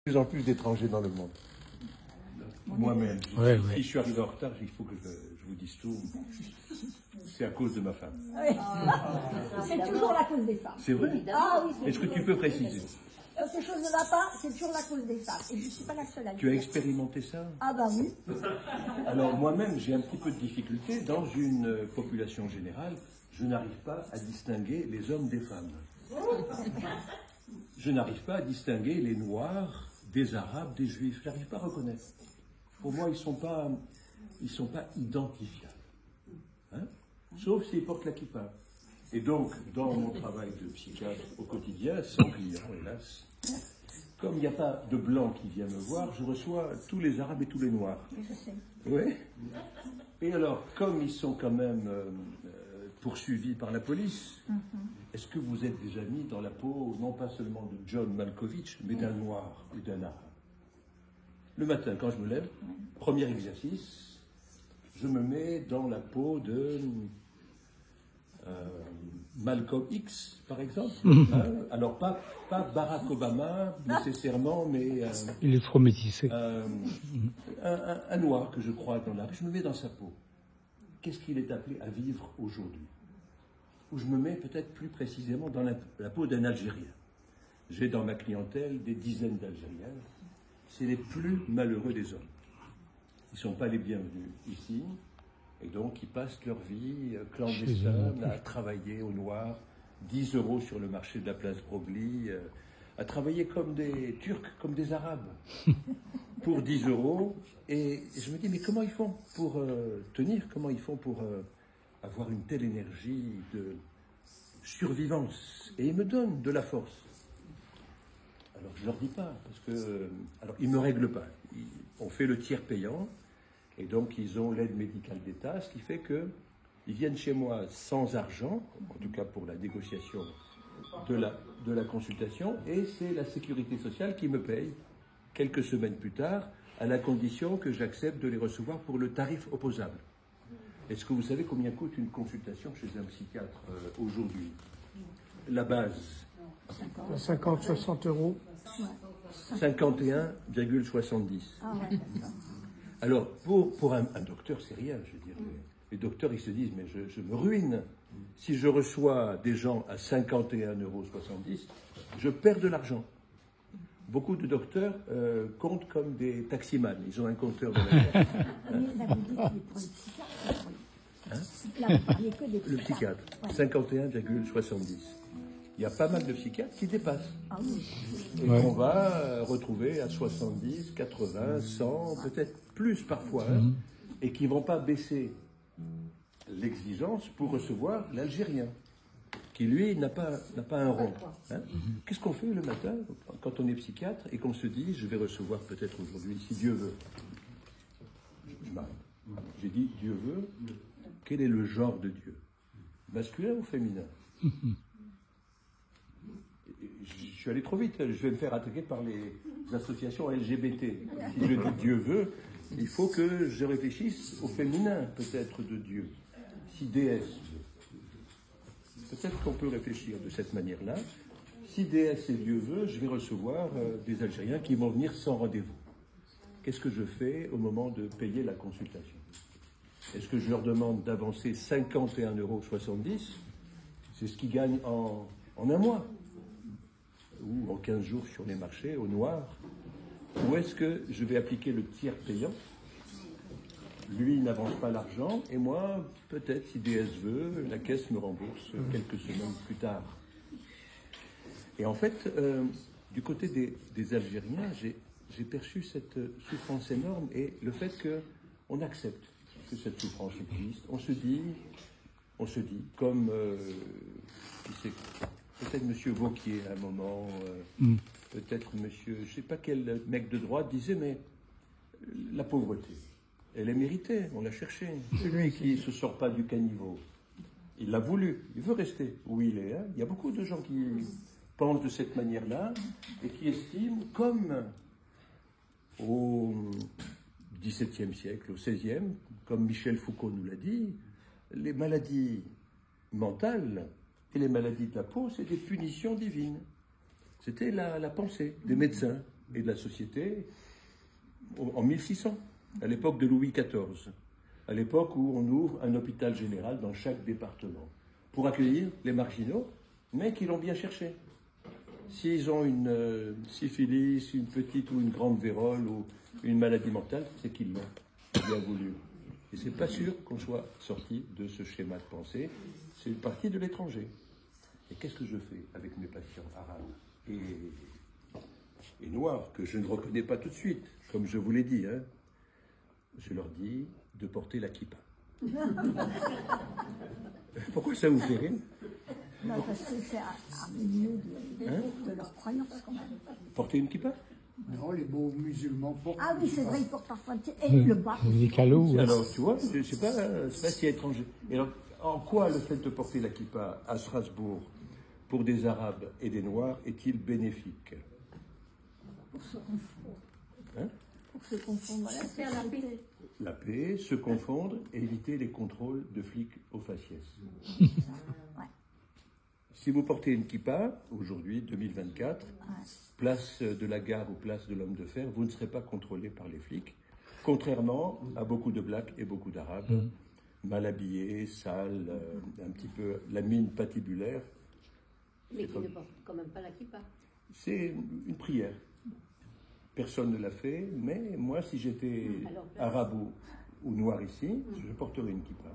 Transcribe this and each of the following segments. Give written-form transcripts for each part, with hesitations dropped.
plus en plus d'étrangers dans le monde. Moi-même, si je suis arrivé en retard, il faut que je vous dise tout. C'est à cause de ma femme. Oui. C'est toujours la cause des femmes. C'est vrai? Ah oui. Est-ce que tu peux préciser? Ces choses ne va pas, c'est toujours la cause des femmes. Et je ne suis pas la seule à le Tu as dire. expérimenté ça? Ah bah oui. Alors moi-même, j'ai un petit peu de difficulté. Dans une population générale, je n'arrive pas à distinguer les hommes des femmes. Je n'arrive pas à distinguer les Noirs des Arabes, des Juifs. Je n'arrive pas à reconnaître. Pour moi, ils sont pas identifiables. Hein? Sauf s'ils portent la kippa. Et donc, dans mon travail de psychiatre au quotidien, sans clients, hélas, comme il n'y a pas de blanc qui vient me voir, je reçois tous les Arabes et tous les Noirs. Je sais. Oui. Et alors, comme ils sont quand même poursuivis par la police, est-ce que vous êtes déjà mis dans la peau, non pas seulement de John Malkovich, mais d'un Noir et d'un Arabe? Le matin, quand je me lève, premier exercice, je me mets dans la peau de Malcolm X, par exemple. Alors, pas Barack Obama, nécessairement, mais... il est trop métissé. Un Noir que je crois dans la rue, je me mets dans sa peau. Qu'est-ce qu'il est appelé à vivre aujourd'hui? Ou je me mets peut-être plus précisément dans la peau d'un Algérien. J'ai dans ma clientèle des dizaines d'Algériens. C'est les plus malheureux des hommes. Ils ne sont pas les bienvenus ici. Et donc, ils passent leur vie clandestine à travailler au noir, 10 € sur le marché de la place Broglie, à travailler comme des Turcs, comme des Arabes, pour 10 €. Et je me dis, mais comment ils font pour tenir? Comment ils font pour avoir une telle énergie de survivance? Et ils me donnent de la force. Alors, je ne leur dis pas, parce que... Alors, ils ne me règlent pas. On fait le tiers payant. Et donc, ils ont l'aide médicale d'État, ce qui fait qu'ils viennent chez moi sans argent, en tout cas pour la négociation de la consultation, et c'est la sécurité sociale qui me paye quelques semaines plus tard, à la condition que j'accepte de les recevoir pour le tarif opposable. Est-ce que vous savez combien coûte une consultation chez un psychiatre aujourd'hui? La base. 50-60 €. 51,70. Ah ouais. Alors, pour un docteur, c'est rien, je veux dire. Les docteurs, ils se disent, mais je me ruine. Si je reçois des gens à 51,70 €, je perds de l'argent. Beaucoup de docteurs comptent comme des taximans. Ils ont un compteur de la Mais là, vous dites qu'il est pour les psychiatres. Là, vous parliez que des psychiatres. Le psychiatre, Ouais. 51,70. Il y a pas mal de psychiatres qui dépassent. Ah oui. Et qu'on va retrouver à 70, 80, 100, peut-être plus parfois, hein, et qui ne vont pas baisser l'exigence pour recevoir l'Algérien, qui lui n'a pas un rond. Hein. Qu'est-ce qu'on fait le matin quand on est psychiatre et qu'on se dit, je vais recevoir peut-être aujourd'hui, si Dieu veut. Je m'arrête. J'ai dit, Dieu veut, quel est le genre de Dieu? Masculin ou féminin? Je suis allé trop vite, je vais me faire attaquer par les associations LGBT. Si je dis Dieu veut, il faut que je réfléchisse au féminin, peut-être, de Dieu. Si déesse veut. Peut-être qu'on peut réfléchir de cette manière-là. Si déesse et Dieu veut, je vais recevoir des Algériens qui vont venir sans rendez-vous. Qu'est-ce que je fais au moment de payer la consultation? Est-ce que je leur demande d'avancer 51,70 €? C'est ce qu'ils gagnent en un mois, ou en 15 jours sur les marchés, au noir. Ou est-ce que je vais appliquer le tiers payant? Lui n'avance pas l'argent, et moi, peut-être, si DS veut, la caisse me rembourse quelques semaines plus tard. Et en fait, du côté des Algériens, j'ai perçu cette souffrance énorme, et le fait qu'on accepte que cette souffrance existe. On se dit, comme, qui sait, peut-être M. Vauquier à un moment, peut-être M. je ne sais pas quel mec de droite disait, mais la pauvreté, elle est méritée, on l'a cherchée. Celui qui ne se sort pas du caniveau, il l'a voulu, il veut rester où il est. Hein. Il y a beaucoup de gens qui pensent de cette manière-là et qui estiment, comme au XVIIe siècle, au XVIe, comme Michel Foucault nous l'a dit, les maladies mentales et les maladies de la peau, c'est des punitions divines. C'était la pensée des médecins. et de la société en 1600, à l'époque de Louis XIV, à l'époque où on ouvre un hôpital général dans chaque département pour accueillir les marginaux, mais qui l'ont bien cherché. S'ils ont une syphilis, une petite ou une grande vérole ou une maladie mentale, c'est qu'ils l'ont bien voulu. Et c'est pas sûr qu'on soit sorti de ce schéma de pensée. C'est une partie de l'étranger. Et qu'est-ce que je fais avec mes patients arabes et noirs, que je ne reconnais pas tout de suite, comme je vous l'ai dit, hein? Je leur dis de porter la kippa. Pourquoi ça vous fait rire? Non, parce que c'est un milieu de leur croyance quand même. Porter une kippa? Non, les beaux musulmans portent. Ah oui, c'est vrai, ils portent parfois et le bas. Les calots. Alors, tu vois, c'est pas si étranger. Et alors, en quoi le fait de porter la kippa à Strasbourg, pour des Arabes et des Noirs, est-il bénéfique? Pour se confondre. Hein? Pour se confondre, voilà, faire la paix. La paix, se confondre, et éviter les contrôles de flics au faciès. Ouais. Si vous portez une kippa, aujourd'hui, 2024, place de la Gare ou place de l'Homme de Fer, vous ne serez pas contrôlé par les flics, contrairement à beaucoup de blacks et beaucoup d'Arabes, mal habillés, sales, un petit peu la mine patibulaire. Mais qui ne portent quand même pas la kippa. C'est une prière. Personne ne l'a fait, mais moi, si j'étais arabe ou noir ici, je porterais une kippa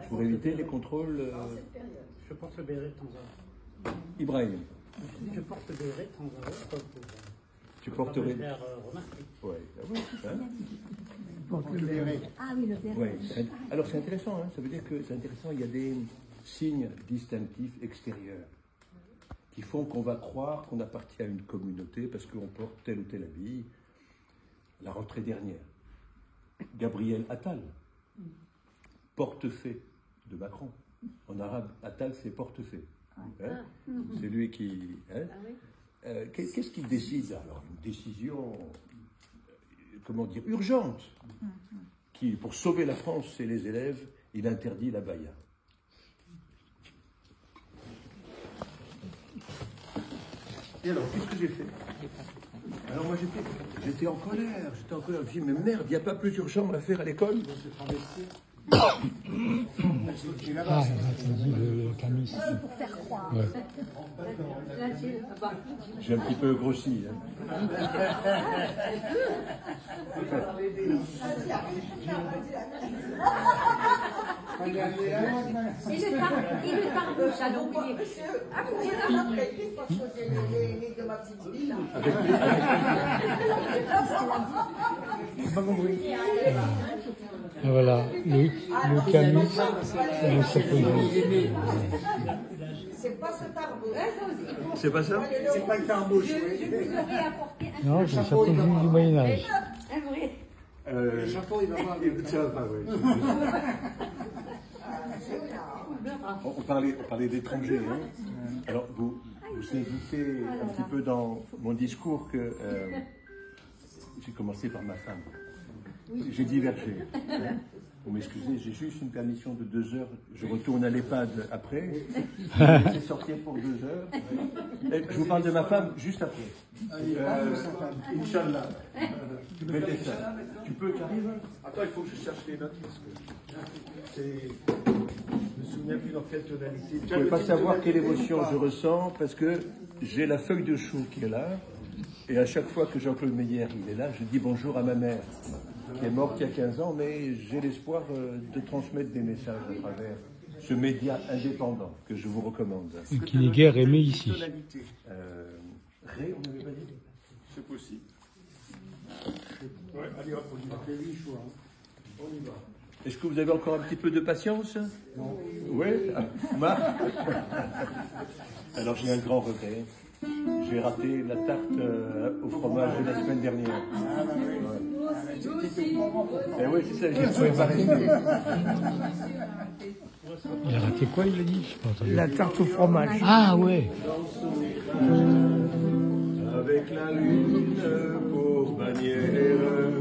pour éviter les contrôles. Je porte le béret de temps en temps. Ibrahim, Je porte le béret de temps en temps. tu porterais. Faire remarquer. Ouais. Ah oui, hein? Porte le béret. Ah oui, le béret. Ouais. Alors c'est intéressant, hein, ça veut dire que c'est intéressant, il y a des signes distinctifs extérieurs qui font qu'on va croire qu'on appartient à une communauté parce qu'on porte tel ou tel habit. La rentrée dernière, Gabriel Attal, portefeuille de Macron. En arabe, Attal c'est portefeuille. Hein? C'est lui qui... Hein? Qu'est-ce qu'il décide? Alors une décision, comment dire, urgente, qui, pour sauver la France et les élèves, il interdit la baya. Et alors, qu'est-ce que j'ai fait? Alors moi j'étais en colère, Je me dis, mais merde, il n'y a pas plus urgent à faire à l'école? Ah, attendez, le camis. C'est pour faire croire. Ouais. J'ai un petit peu grossi. Hein. Et le tarbouche, j'avais oublié. Ah, voilà, le camis, le saponi. C'est pas ce tarbouche. C'est pas ça? C'est pas le tarbouche. Non, c'est le saponi du Moyen-Âge. Le chapeau, il va pas. Ça va pas, oui. On parlait d'étrangers. Hein. Alors, vous saisissez un petit peu dans mon discours que j'ai commencé par ma femme. J'ai divergé. Hein. Vous m'excusez, j'ai juste une permission de 2 heures. Je retourne à l'EHPAD après. Je vais laisser sortir pour 2 heures. Et je vous parle de ma femme juste après. Inch'Allah. Mettez ça. Tu peux, tu arrives? Attends, il faut que je cherche les notes parce que c'est... Je me souviens plus dans quelle tonalité. Vous ne pouvez pas savoir quelle émotion je ressens parce que j'ai la feuille de chou qui est là. Et à chaque fois que Jean-Claude Meyer il est là, je dis bonjour à ma mère, qui est morte il y a 15 ans, mais j'ai l'espoir de transmettre des messages à travers ce média indépendant que je vous recommande. Et qui n'est guère aimé ici. Ré, on n'avait pas dit? C'est possible. Ouais, allez hop, on y va. On y va. Est-ce que vous avez encore un petit peu de patience? Non. Oui, Marc. Alors j'ai un grand regret. J'ai raté la tarte au fromage de la semaine dernière. Ah bah oui. Ouais. Oui, c'est ça, j'ai pouvais pas rester. Il a raté quoi, il a dit? J'ai pas entendu. La tarte au fromage. Ah ouais. Avec la lune pour bannière,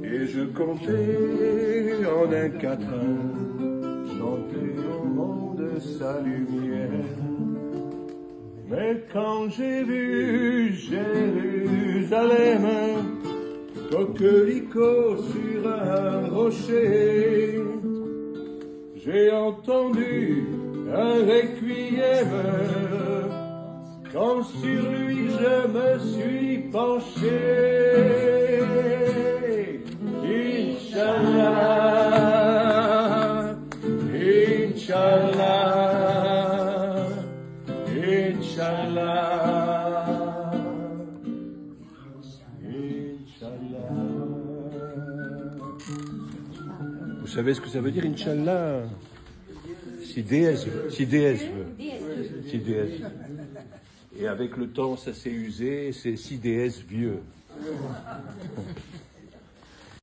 et je comptais en un quatrain, chanter au monde sa lumière. Mais quand j'ai vu Jérusalem, coquelicot sur un rocher, j'ai entendu un requiem, quand sur lui je me suis penché. Inch'Allah, Inch'Allah, Inch'Allah, Inch'Allah. Vous savez ce que ça veut dire, Inch'Allah? Si déesse veut. Si déesse veut. Et avec le temps, ça s'est usé, c'est si déesse vieux.